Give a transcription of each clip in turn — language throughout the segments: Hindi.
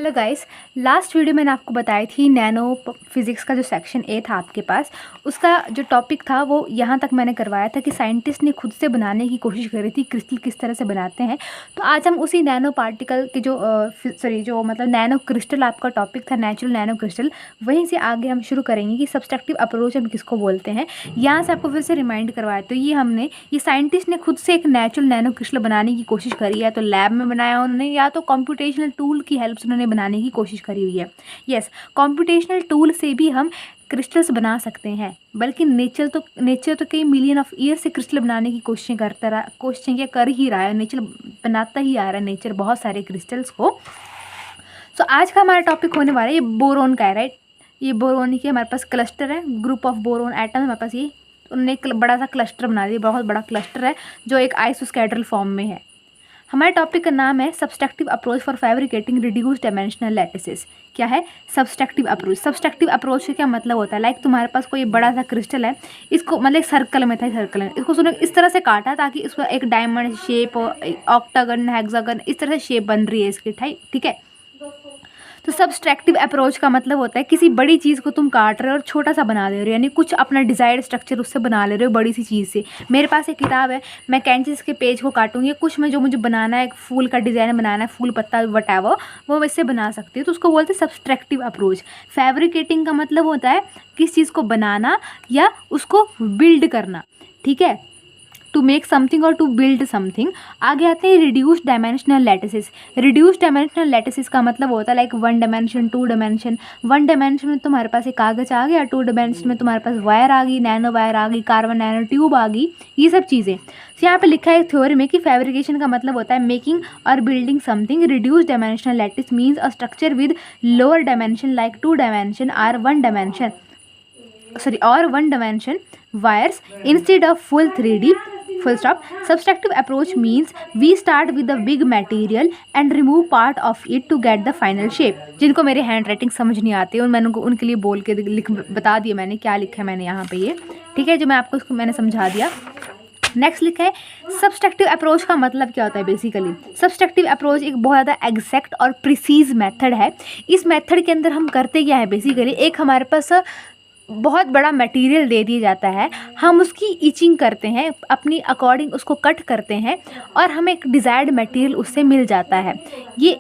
हेलो गाइस, लास्ट वीडियो मैंने आपको बताई थी नैनो फिज़िक्स का जो सेक्शन ए था आपके पास, उसका जो टॉपिक था वो यहाँ तक मैंने करवाया था कि साइंटिस्ट ने खुद से बनाने की कोशिश करी थी क्रिस्टल किस तरह से बनाते हैं। तो आज हम उसी नैनो पार्टिकल के जो मतलब नैनो क्रिस्टल आपका टॉपिक था, नेचुरल नैनो क्रिस्टल, वहीं से आगे हम शुरू करेंगे कि सब्सट्रैक्टिव अप्रोच हम किसको बोलते हैं। यहाँ से आपको फिर से रिमाइंड करवाया, तो ये साइंटिस्ट ने खुद से एक नेचुरल नैनो क्रिस्टल बनाने की कोशिश करी है, तो लैब में बनाया उन्होंने या तो कंप्यूटेशनल टूल की हेल्प से उन्होंने बनाने की कोशिश करी हुई है। यस, कंप्यूटेशनल टूल से भी हम क्रिस्टल्स बना सकते हैं, बल्कि नेचर तो कई मिलियन ऑफ ईयर से क्रिस्टल बनाने की कोशिशें क्या कर ही रहा है। नेचर बनाता ही आ रहा है, नेचर बहुत सारे क्रिस्टल्स को। सो आज का हमारा टॉपिक होने वाला है ये बोरोन का है, राइट। ये बोरोन के हमारे पास क्लस्टर है, ग्रुप ऑफ बोरोन एटम हमारे पास। ये उन्होंने एक बड़ा सा क्लस्टर बना दिया, बहुत बड़ा क्लस्टर है जो एक आइसोस्केड्रल फॉर्म में है। हमारे टॉपिक का नाम है subtractive approach for fabricating reduced dimensional lattices. क्या है सब्सट्रैक्टिव अप्रोच? सब्सट्रैक्टिव अप्रोच का क्या मतलब होता है? लाइक तुम्हारे पास कोई बड़ा सा क्रिस्टल है, इसको मतलब एक सर्कल में था, सर्कल में इसको सुनो इस तरह से काटा ताकि उस पर एक डायमंड शेप, ऑक्टागन, हेक्सागन, इस तरह से शेप बन रही है इसकी, ठीक है। तो सब्सट्रैक्टिव अप्रोच का मतलब होता है किसी बड़ी चीज़ को तुम काट रहे हो और छोटा सा बना दे रहे हो, यानी कुछ अपना डिजायर्ड स्ट्रक्चर उससे बना ले रहे हो बड़ी सी चीज़ से। मेरे पास एक किताब है, मैं कैंची के पेज को काटूंगी, कुछ में जो मुझे बनाना है, एक फूल का डिज़ाइन बनाना है, फूल पत्ता वटावर, वो वैसे बना सकती है। तो उसको बोलते हैं सब्सट्रैक्टिव अप्रोच। फैब्रिकेटिंग का मतलब होता है किस चीज़ को बनाना या उसको बिल्ड करना, ठीक है, टू मेक समथिंग और टू बिल्ड समथिंग। आगे आते हैं reduced dimensional lattices. Reduced dimensional lattices का मतलब होता है लाइक 1 डायमेंशन, 2 डायमेंशन। 1 डायमेंशन में तुम्हारे पास एक कागज आ गया, 2 डायमेंशन में तुम्हारे पास वायर आ गई, नैनो वायर आ गई, कार्बन नैनो ट्यूब आ गई, ये सब चीज़ें। तो यहाँ पे लिखा है थ्योरी में कि फैब्रिकेशन का मतलब होता है मेकिंग और building something. Reduced dimensional lattice means a structure with lower dimension like 2 dimension और 1 dimension wires instead of full 3D. Full stop. Subtractive approach means we start with a big material and remove part of it to get the final shape. जिनको मेरे हैंड राइटिंग समझ नहीं आती है मैंने उनके लिए बोल के बता दिया मैंने क्या लिखा है मैंने यहाँ पे, ये ठीक है, जो मैं आपको मैंने समझा दिया। नेक्स्ट लिखा है सब्सट्रैक्टिव अप्रोच का मतलब क्या होता है। बेसिकली सब्सट्रैक्टिव अप्रोच एक बहुत ज़्यादा एग्जैक्ट और प्रिसीज मेथड है। इस मेथड के अंदर हम करते क्या है, बेसिकली एक हमारे पास बहुत बड़ा मटेरियल दे दिया जाता है, हम उसकी इचिंग करते हैं, अपनी अकॉर्डिंग उसको कट करते हैं और हमें एक डिज़ायर्ड मटेरियल उससे मिल जाता है। ये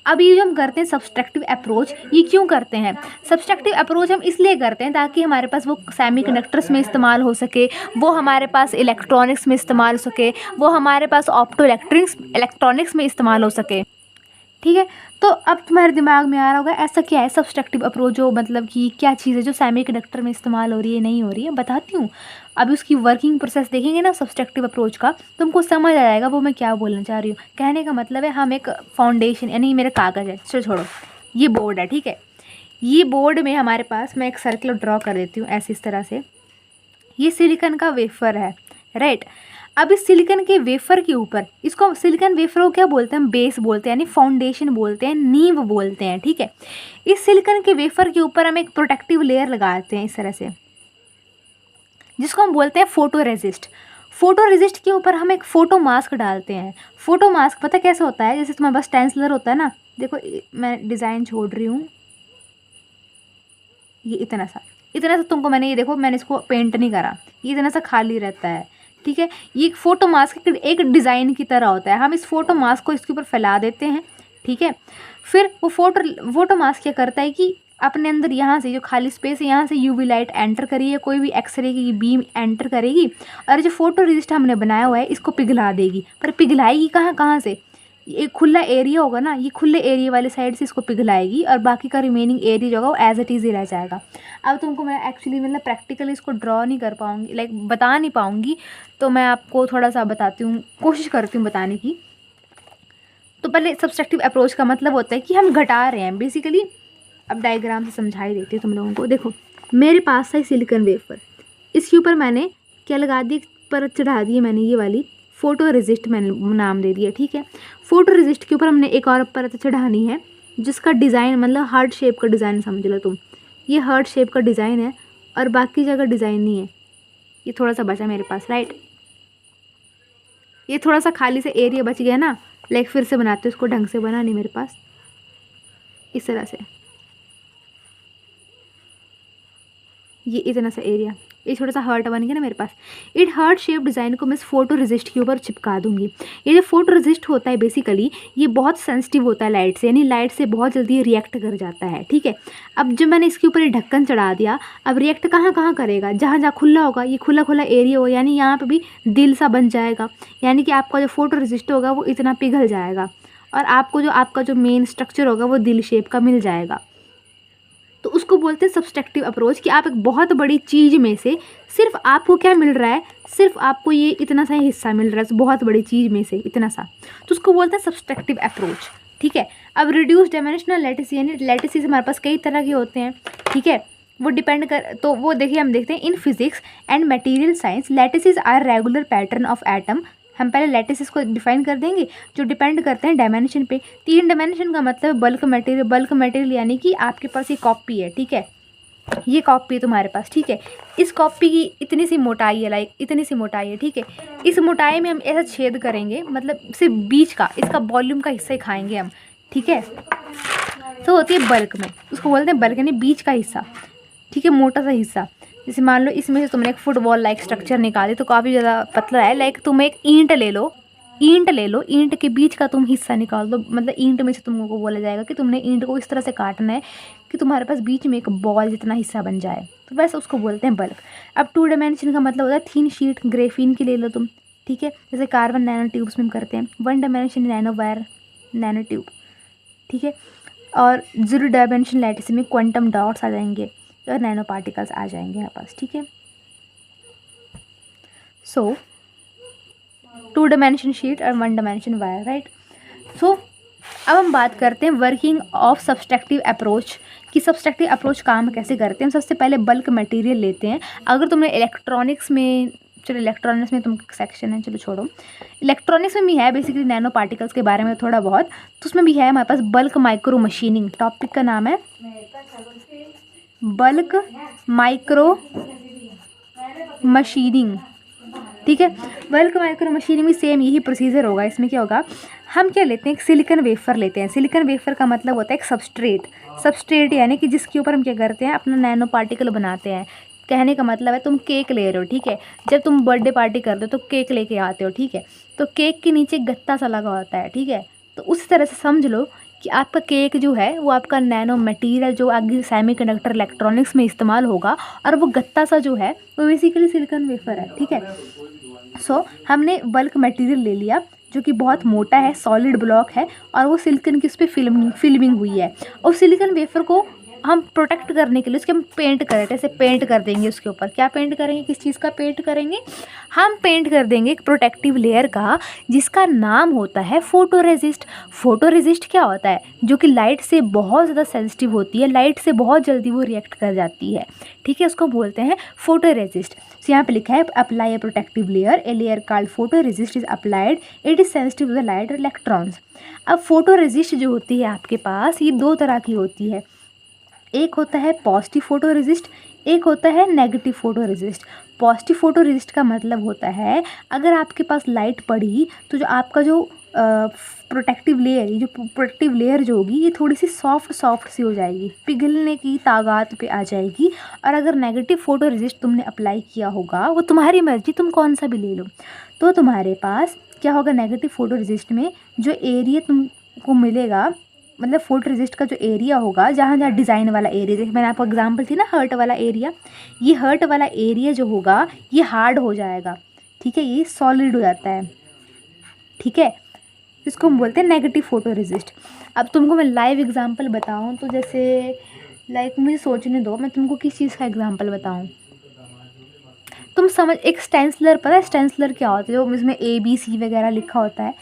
अभी जो हम करते हैं सब्सट्रैक्टिव अप्रोच, ये क्यों करते हैं? सब्सट्रैक्टिव अप्रोच हम इसलिए करते हैं ताकि हमारे पास वो सेमीकंडक्टर्स में इस्तेमाल हो सके, वो हमारे पास इलेक्ट्रॉनिक्स में इस्तेमाल हो सके, वो हमारे पास ऑप्टो इलेक्ट्रॉनिक्स में इस्तेमाल हो सके, ठीक है। तो अब तुम्हारे दिमाग में आ रहा होगा ऐसा क्या है सब्सट्रैक्टिव अप्रोच, जो मतलब कि क्या चीज़ है जो सेमीकंडक्टर में इस्तेमाल हो रही है, नहीं हो रही है, बताती हूँ। अभी उसकी वर्किंग प्रोसेस देखेंगे ना सब्सट्रैक्टिव अप्रोच का, तुमको समझ आ जाएगा वो मैं क्या बोलना चाह रही हूँ। कहने का मतलब है हम एक फाउंडेशन, यानी मेरे कागज़ है, चलो छोड़ो, ये बोर्ड है, ठीक है। ये बोर्ड में हमारे पास, मैं एक सर्कल ड्रॉ कर देती हूँ ऐसे, इस तरह से। ये सिलिकॉन का वेफर है, राइट। अब इस सिलिकॉन के वेफर के ऊपर, इसको सिलिकॉन वेफर को क्या बोलते हैं, बेस बोलते हैं, यानी फाउंडेशन बोलते हैं, नींव बोलते हैं, ठीक है। इस सिलिकॉन के वेफर के ऊपर हम एक प्रोटेक्टिव लेयर लगाते हैं इस तरह से, जिसको हम बोलते हैं फोटो रेजिस्ट। फोटो रेजिस्ट के ऊपर हम एक फोटो मास्क डालते हैं। फोटो मास्क पता कैसे होता है, जैसे तुम्हारे पास स्टेंसिलर होता है ना, देखो मैं डिज़ाइन छोड़ रही हूँ, ये इतना सा तुमको मैंने, ये देखो मैंने इसको पेंट नहीं करा, ये इतना सा खाली रहता है, ठीक है। ये एक फ़ोटो मास्क एक डिज़ाइन की तरह होता है। हम इस फोटो मास्क को इसके ऊपर फैला देते हैं, ठीक है। फिर वो फोटो मास्क क्या करता है कि अपने अंदर यहाँ से जो खाली स्पेस है, यहाँ से यूवी लाइट एंटर करिए, कोई भी एक्सरे की बीम एंटर करेगी और जो फोटो रेजिस्ट हमने बनाया हुआ है इसको पिघला देगी। पर पिघलाएगी कहाँ से? एक खुला एरिया होगा ना, ये खुले एरिया वाले साइड से इसको पिघलाएगी और बाकी का रिमेनिंग एरिया जो होगा वो एज इट इज़ ही रह जाएगा। अब तुमको मैं एक्चुअली मतलब प्रैक्टिकली इसको ड्रॉ नहीं कर पाऊँगी, लाइक बता नहीं पाऊँगी, तो मैं आपको थोड़ा सा बताती हूँ, कोशिश करती हूँ बताने की। तो पहले सब्सट्रैक्टिव अप्रोच का मतलब होता है कि हम घटा रहे हैं बेसिकली। अब डायग्राम से समझा ही देती हूँ तुम लोगों को। देखो मेरे पास है सिलिकॉन वेफर, इसके ऊपर मैंने क्या लगा दी, परत चढ़ा दी है मैंने, ये वाली फोटो रेजिस्ट मैंने नाम दे दिया, ठीक है। फोटो रेजिस्ट के ऊपर हमने एक और परत चढ़ानी है जिसका डिज़ाइन मतलब हार्ट शेप का डिज़ाइन समझ लो तुम। ये हार्ट शेप का डिज़ाइन है और बाकी जगह डिज़ाइन नहीं है, ये थोड़ा सा बचा मेरे पास, राइट। ये थोड़ा सा खाली से एरिया बच गया ना, लाइक फिर से बनाते हैं इसको, ढंग से बना नहीं मेरे पास। इस तरह से, ये इतना सा एरिया, ये छोटा सा हर्ट बन गया ना मेरे पास। इट हर्ट शेप डिज़ाइन को मैं फोटो रेजिस्ट के ऊपर चिपका दूंगी। ये जो फोटो रेजिस्ट होता है बेसिकली ये बहुत सेंसिटिव होता है लाइट से, यानी लाइट से बहुत जल्दी रिएक्ट कर जाता है, ठीक है। अब जब मैंने इसके ऊपर ये ढक्कन चढ़ा दिया, अब रिएक्ट कहाँ कहाँ करेगा, जहाँ जहाँ खुला होगा, ये खुला खुला एरिया होगा, यानी यहाँ पर भी दिल सा बन जाएगा, यानी कि आपका जो फोटो रेजिस्ट होगा वो इतना पिघल जाएगा और आपको जो आपका जो मेन स्ट्रक्चर होगा वो दिल शेप का मिल जाएगा। तो उसको बोलते हैं सब्सट्रैक्टिव अप्रोच, कि आप एक बहुत बड़ी चीज़ में से सिर्फ आपको क्या मिल रहा है, सिर्फ आपको ये इतना सा हिस्सा मिल रहा है, तो बहुत बड़ी चीज़ में से इतना सा, तो उसको बोलते हैं सब्सट्रैक्टिव अप्रोच, ठीक है। अब रिड्यूस डायमेंशनल लैटिस, यानी लैटिसेस हमारे पास कई तरह के होते हैं, ठीक है, वो डिपेंड कर, तो वो देखिए हम देखते हैं in physics and material science lattices are regular pattern of atom. हम पहले लैटिसेस को डिफाइन कर देंगे जो डिपेंड करते हैं डायमेंशन पे। 3 डायमेंशन का मतलब बल्क मटेरियल यानी कि आपके पास ये कॉपी है, ठीक है, ये कॉपी है तुम्हारे पास, ठीक है। इस कॉपी की इतनी सी मोटाई है, लाइक इतनी सी मोटाई है, ठीक है। इस मोटाई में हम ऐसा छेद करेंगे, मतलब सिर्फ बीच का, इसका वॉल्यूम का हिस्सा ही खाएंगे हम, ठीक है। तो होती है बल्क में, उसको बोलते हैं बल्क, यानी बीच का हिस्सा, ठीक है, मोटा सा हिस्सा। जैसे मान लो इसमें से तुमने एक फुटबॉल लाइक स्ट्रक्चर निकाले तो काफ़ी ज़्यादा पतला है, लाइक तुम एक ईंट ले लो, ईंट के बीच का तुम हिस्सा निकाल दो, मतलब ईंट में से तुमको बोला जाएगा कि तुमने ईंट को इस तरह से काटना है कि तुम्हारे पास बीच में एक बॉल जितना हिस्सा बन जाए, तो वैसे उसको बोलते हैं बल्क। अब 2 डायमेंशन का मतलब होता है थिन शीट ग्रेफीन की ले लो तुम, ठीक है, जैसे कार्बन नैनो ट्यूब्स में हम करते हैं। 1 dimension nano wire, nano tube, ठीक है। और 0 डायमेंशन लैटिस में क्वांटम डॉट्स आ जाएंगे और नैनो पार्टिकल्स आ जाएंगे यहाँ पास, ठीक है। सो 2 डायमेंशन शीट और 1 डायमेंशन वायर, राइट। सो अब हम बात करते हैं वर्किंग ऑफ सब्सट्रैक्टिव अप्रोच, कि सब्सट्रैक्टिव अप्रोच काम कैसे करते हैं। हम सबसे पहले बल्क मटेरियल लेते हैं। अगर तुमने इलेक्ट्रॉनिक्स में, चलो इलेक्ट्रॉनिक्स में तुम सेक्शन है, चलो छोड़ो, इलेक्ट्रॉनिक्स में भी है बेसिकली नैनो पार्टिकल्स के बारे में थोड़ा बहुत, तो उसमें भी है हमारे पास बल्क माइक्रो मशीनिंग, टॉपिक का नाम है बल्क माइक्रो मशीनिंग, ठीक है। बल्क माइक्रो मशीनिंग में सेम यही प्रोसीजर होगा। इसमें क्या होगा, हम क्या लेते हैं, एक सिलिकॉन वेफर लेते हैं। सिलिकॉन वेफर का मतलब होता है एक सब्सट्रेट यानी कि जिसके ऊपर हम क्या करते हैं, अपना नैनो पार्टिकल बनाते हैं। कहने का मतलब है तुम केक ले रहे हो, ठीक है, जब तुम बर्थडे पार्टी करते हो तो केक लेके आते हो, ठीक है, तो केक के नीचे गत्ता सा लगा होता है, ठीक है। तो उस तरह से समझ लो कि आपका केक जो है वो आपका नैनो मटेरियल जो आगे सेमीकंडक्टर इलेक्ट्रॉनिक्स में इस्तेमाल होगा, और वो गत्ता सा जो है वो बेसिकली सिलिकॉन वेफर है, ठीक है। सो हमने बल्क मटेरियल ले लिया जो कि बहुत मोटा है, सॉलिड ब्लॉक है, और वो सिलिकॉन की उस पर फिल्मिंग हुई है, और सिलिकॉन वेफर को हम प्रोटेक्ट करने के लिए उसके हम पेंट करें, जैसे पेंट कर देंगे उसके ऊपर। क्या पेंट करेंगे, किस चीज़ का पेंट करेंगे, हम पेंट कर देंगे एक प्रोटेक्टिव लेयर का जिसका नाम होता है फोटो रेजिस्ट। फोटो रेजिस्ट क्या होता है, जो कि लाइट से बहुत ज़्यादा सेंसिटिव होती है, लाइट से बहुत जल्दी वो रिएक्ट कर जाती है, ठीक है, उसको बोलते हैं फोटो रेजिस्ट। तो यहाँ पे लिखा है apply a protective layer, a layer called photo resist is applied, it is sensitive to the light और इलेक्ट्रॉन्स। अब फोटो रेजिस्ट जो होती है आपके पास, ये 2 तरह की होती है, एक होता है पॉजिटिव फोटो रेजिस्ट, एक होता है negative photo resist. Positive photo resist का मतलब होता है अगर आपके पास लाइट पड़ी तो जो आपका जो प्रोटेक्टिव लेयर, ये जो प्रोटेक्टिव लेयर जो होगी ये थोड़ी सी सॉफ्ट सी हो जाएगी, पिघलने की ताकत पे आ जाएगी। और अगर नेगेटिव फोटो रेजिस्ट तुमने अप्लाई किया होगा, वो तुम्हारी मर्जी, तुम कौन सा भी ले लो, तो तुम्हारे पास क्या होगा, नेगेटिव फोटो रेजिस्ट में जो एरिया तुमको मिलेगा, मतलब फोटो रेजिस्ट का जो एरिया होगा, जहाँ जहाँ डिज़ाइन वाला एरिया, जैसे मैंने आपको एग्जांपल थी ना हर्ट वाला एरिया, ये हर्ट वाला एरिया जो होगा ये हार्ड हो जाएगा, ठीक है, ये सॉलिड हो जाता है, ठीक है, इसको हम बोलते हैं नेगेटिव फोटो रेजिस्ट। अब तुमको मैं लाइव एग्जांपल बताऊँ तो जैसे लाइक मुझे सोचने दो, मैं तुमको किस चीज़ का एग्जांपल बताऊँ। तुम समझ, एक स्टेंसलर, पता है स्टेंसलर क्या होता है, जो इसमें ABC वगैरह लिखा होता है,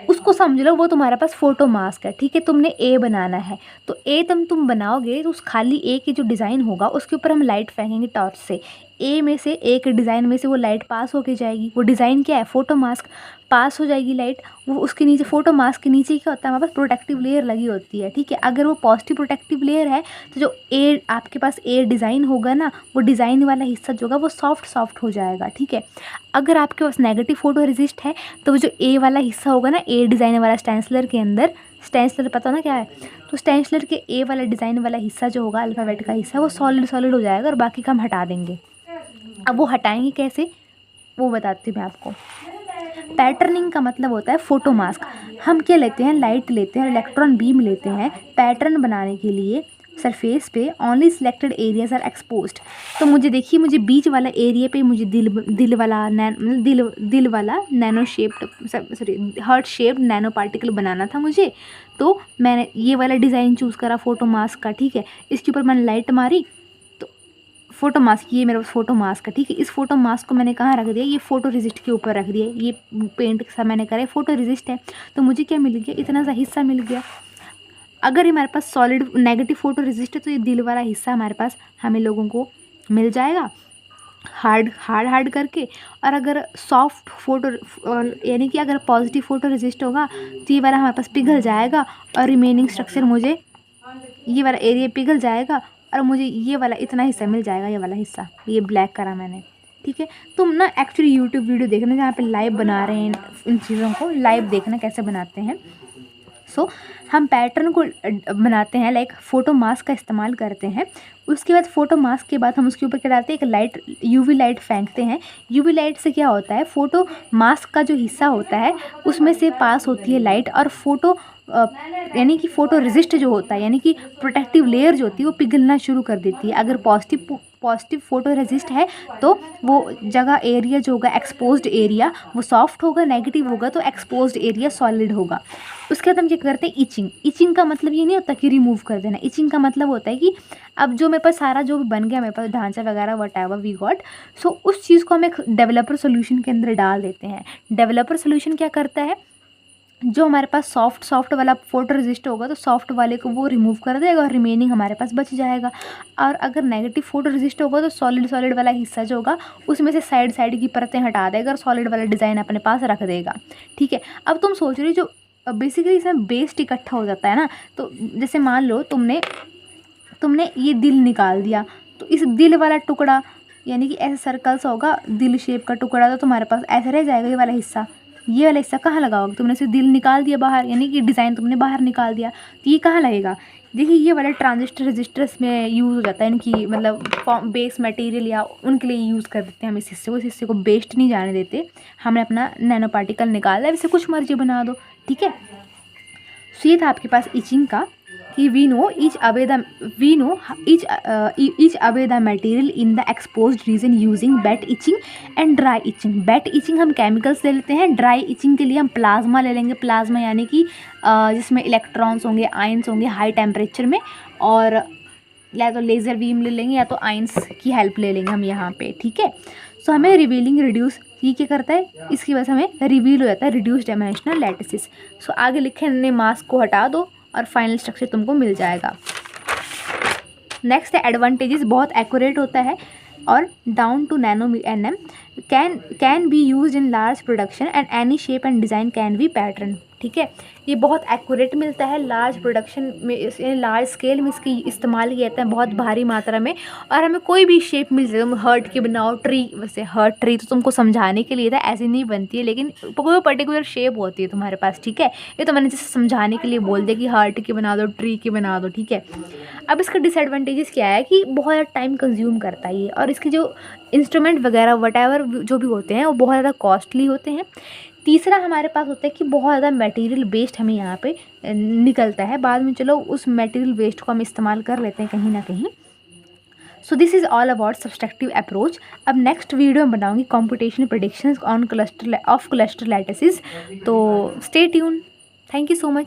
उसको समझ लो वो तुम्हारे पास फोटो मास्क है, ठीक है। तुमने ए बनाना है तो ए तुम बनाओगे तो उस खाली ए की जो डिज़ाइन होगा उसके ऊपर हम लाइट फेंकेंगे टॉर्च से, ए में से, ए के डिज़ाइन में से वो लाइट पास होके जाएगी। वो डिज़ाइन क्या है, फोटो मास्क, पास हो जाएगी लाइट, वो उसके नीचे, फोटो मास्क के नीचे क्या होता है, हमारे पास प्रोटेक्टिव लेयर लगी होती है, ठीक है। अगर वो पॉजिटिव प्रोटेक्टिव लेयर है तो जो ए आपके पास ए डिज़ाइन होगा ना, वो डिज़ाइन वाला हिस्सा जो होगा वो सॉफ्ट हो जाएगा, ठीक है। अगर आपके पास नेगेटिव फोटो रेजिस्ट है तो वो जो ए वाला हिस्सा होगा ना, ए डिज़ाइन वाला स्टेंसलर के अंदर, स्टेंसिलर पता ना क्या है? तो स्टेंसिलर के ए वाला डिज़ाइन वाला हिस्सा जो होगा, अल्फ़ाबेट का हिस्सा, वो सॉलिड हो जाएगा और बाकी का हम हटा देंगे। अब वो हटाएंगे कैसे, वो बताती हूँ मैं आपको। पैटर्निंग का मतलब होता है फोटो मास्क। हम क्या लेते हैं, लाइट लेते हैं, इलेक्ट्रॉन बीम लेते हैं पैटर्न बनाने के लिए। सरफेस पे only selected areas are exposed. तो मुझे देखिए, मुझे बीच वाला एरिया पे मुझे दिल वाला nano shaped, sorry heart shaped nano particle बनाना था मुझे। तो मैंने ये वाला डिज़ाइन चूज़ करा फोटो मास्क का, ठीक है। इसके ऊपर मैंने लाइट मारी, फोटो मास्क, ये मेरा फोटो मास्क है, ठीक है। इस फोटो मास्क को मैंने कहाँ रख दिया, ये फोटो रेजिस्ट के ऊपर रख दिया। ये पेंट सा मैंने करा, फोटो रेजिस्ट है, तो मुझे क्या मिल गया, इतना सा हिस्सा मिल गया। अगर हमारे पास सॉलिड नेगेटिव फोटो रेजिस्ट है तो ये दिल वाला हिस्सा हमारे पास हमें लोगों को मिल जाएगा हार्ड करके। और अगर सॉफ्ट फोटो, यानी कि अगर पॉजिटिव फोटो रेजिस्ट होगा तो ये वाला हमारे पास पिघल जाएगा और रिमेनिंग स्ट्रक्चर मुझे, ये वाला एरिया पिघल जाएगा और मुझे ये वाला इतना हिस्सा मिल जाएगा, ये वाला हिस्सा, ये ब्लैक करा मैंने, ठीक है। तुम ना एक्चुअली यूट्यूब वीडियो देखना जहाँ पे लाइव बना रहे हैं इन चीज़ों को, लाइव देखना कैसे बनाते हैं। सो हम पैटर्न को बनाते हैं, लाइक फ़ोटो मास्क का इस्तेमाल करते हैं। उसके बाद फ़ोटो मास्क के बाद हम उसके ऊपर क्या डालते हैं, एक लाइट, यूवी लाइट फेंकते हैं। यूवी लाइट से क्या होता है, फ़ोटो मास्क का जो हिस्सा होता है उसमें से पास होती है लाइट, और फोटो यानी कि फ़ोटो रेजिस्ट जो होता है, यानी कि प्रोटेक्टिव लेयर जो होती है वो पिघलना शुरू कर देती है। अगर पॉजिटिव फ़ोटो रेजिस्ट है तो वो जगह एरिया जो होगा, एक्सपोज्ड एरिया, वो सॉफ्ट होगा, नेगेटिव होगा तो एक्सपोज्ड एरिया सॉलिड होगा। उसके बाद हम क्या करते हैं, इचिंग का मतलब ये नहीं होता कि रिमूव कर देना। इचिंग का मतलब होता है कि अब जो मेरे पास सारा जो भी बन गया, मेरे पास ढांचा वगैरह व्हाटएवर वी गॉट, सो उस चीज़ को हम एक डेवलपर सोल्यूशन के अंदर डाल देते हैं। डेवलपर सोल्यूशन क्या करता है, जो हमारे पास सॉफ्ट वाला फोटो रेजिस्ट होगा तो सॉफ्ट वाले को वो रिमूव कर देगा और रिमेनिंग हमारे पास बच जाएगा। और अगर नेगेटिव फोटो रेजिस्ट होगा तो सॉलिड वाला हिस्सा जो होगा उसमें से साइड की परतें हटा देगा और सॉलिड वाला डिज़ाइन अपने पास रख देगा, ठीक है। अब तुम सोच रही हो, जो बेसिकली इसमें बेस्ट इकट्ठा हो जाता है ना, तो जैसे मान लो तुमने ये दिल निकाल दिया, तो इस दिल वाला टुकड़ा, यानी कि ऐसे सर्कल सा होगा दिल शेप का टुकड़ा, तो तुम्हारे पास ऐसे रह जाएगा। ये वाला हिस्सा कहाँ लगाओगे, तुमने सिर्फ दिल निकाल दिया बाहर, यानी कि डिज़ाइन तुमने बाहर निकाल दिया, तो ये कहाँ लगेगा। देखिए ये वाला ट्रांजिस्टर रजिस्टर्स में यूज़ हो जाता है, इनकी मतलब बेस मटेरियल या उनके लिए यूज़ कर देते हैं हम इस हिस्से को वेस्ट नहीं जाने देते। हमने अपना नैनो पार्टिकल निकाला है, वैसे कुछ मर्जी बना दो, ठीक है। सो ये था आपके पास इचिंग का, कि we know each away the material in the exposed region using wet etching and dry etching। wet etching हम केमिकल्स ले लेते हैं, ड्राई इचिंग के लिए हम प्लाज्मा ले लेंगे। प्लाज्मा यानी कि जिसमें इलेक्ट्रॉन्स होंगे, आयंस होंगे हाई टेम्परेचर में, और या तो लेज़र बीम ले लेंगे या तो आयंस की हेल्प ले लेंगे हम यहाँ पे, ठीक है। सो हमें रिवीलिंग रिड्यूस, ये क्या करता है, इसकी वजह से हमें रिवील हो जाता है रिड्यूस डायमेंशनल लैटिसेस। सो आगे लिखे हमने मास्क को हटा दो और फाइनल स्ट्रक्चर तुमको मिल जाएगा। नेक्स्ट है एडवांटेजेस, बहुत एक्यूरेट होता है और down to nano nm, can be use in large production and any shape and design can be pattern, ठीक है। ये बहुत एक्यूरेट मिलता है लार्ज प्रोडक्शन में, लार्ज स्केल में इसकी इस्तेमाल किया जाता है बहुत भारी मात्रा में, और हमें कोई भी शेप मिल जाए। तुम हर्ट की बनाओ, ट्री, वैसे हर्ट ट्री तो तुमको समझाने के लिए था, ऐसी नहीं बनती है, लेकिन कोई पर्टिकुलर शेप होती है तुम्हारे पास, ठीक है। ये तो मैंने जैसे समझाने के लिए बोल दिया कि हर्ट की बना दो, ट्री की बना दो, ठीक है। अब इसका डिसएडवांटेजेस क्या है कि बहुत ज़्यादा टाइम कंज्यूम करता है ये, और इसके जो इंस्ट्रूमेंट वगैरह वटएवर जो भी होते हैं वो बहुत ज़्यादा कॉस्टली होते हैं। तीसरा हमारे पास होता है कि बहुत ज़्यादा मटेरियल वेस्ट हमें यहाँ पे निकलता है बाद में। चलो उस मटेरियल वेस्ट को हम इस्तेमाल कर लेते हैं कहीं ना कहीं। So this is all about subtractive approach. अब नेक्स्ट वीडियो में बनाऊंगी competition predictions on cluster lattices, तो stay tune. Thank you so much.